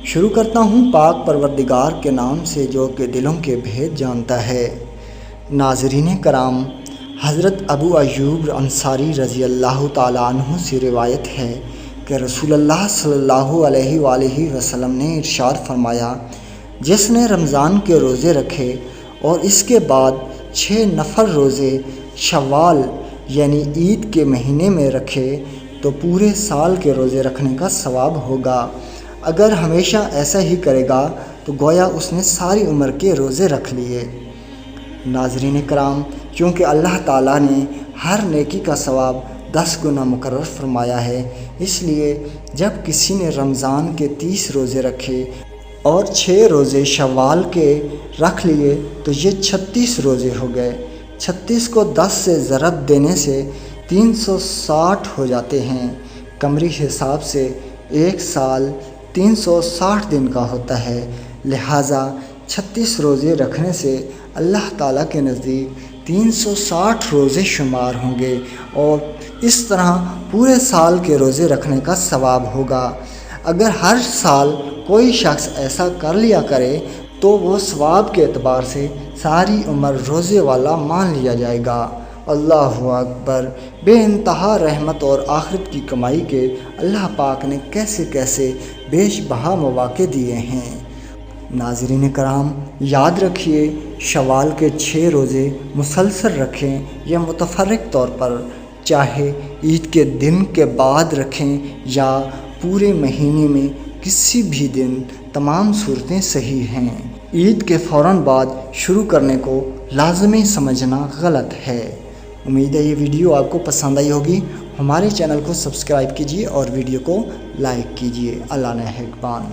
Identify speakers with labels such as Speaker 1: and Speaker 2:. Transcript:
Speaker 1: شروع کرتا ہوں پاک پروردگار کے نام سے جو کہ دلوں کے بھید جانتا ہے۔ ناظرین کرام، حضرت ابو ایوب انصاری رضی اللہ تعالیٰ عنہ سے روایت ہے کہ رسول اللہ صلی اللہ علیہ وآلہ وسلم نے ارشاد فرمایا، جس نے رمضان کے روزے رکھے اور اس کے بعد 6 نفل روزے شوال یعنی عید کے مہینے میں رکھے تو پورے سال کے روزے رکھنے کا ثواب ہوگا۔ اگر ہمیشہ ایسا ہی کرے گا تو گویا اس نے ساری عمر کے روزے رکھ لیے۔ ناظرین کرام، کیونکہ اللہ تعالیٰ نے ہر نیکی کا ثواب 10 گنا مقرر فرمایا ہے، اس لیے جب کسی نے رمضان کے 30 روزے رکھے اور 6 روزے شوال کے رکھ لیے تو یہ 36 روزے ہو گئے۔ 36 کو 10 سے ضرب دینے سے 360 ہو جاتے ہیں۔ قمری حساب سے 1 سال 360 دن کا ہوتا ہے، لہٰذا 36 روزے رکھنے سے اللہ تعالیٰ کے نزدیک 360 روزے شمار ہوں گے اور اس طرح پورے سال کے روزے رکھنے کا ثواب ہوگا۔ اگر ہر سال کوئی شخص ایسا کر لیا کرے تو وہ ثواب کے اعتبار سے ساری عمر روزے والا مان لیا جائے گا۔ اللہ اکبر! بے انتہا رحمت اور آخرت کی کمائی کے اللہ پاک نے کیسے کیسے بیش بہا مواقع دیے ہیں۔ ناظرین کرام، یاد رکھیے، شوال کے 6 روزے مسلسل رکھیں یا متفرق طور پر، چاہے عید کے دن کے بعد رکھیں یا پورے مہینے میں کسی بھی دن، تمام صورتیں صحیح ہیں۔ عید کے فوراً بعد شروع کرنے کو لازمی سمجھنا غلط ہے۔ امید ہے یہ ویڈیو آپ کو پسند آئی ہوگی۔ ہمارے چینل کو سبسکرائب کیجیے اور ویڈیو کو لائک کیجیے۔ اللہ نگہبان۔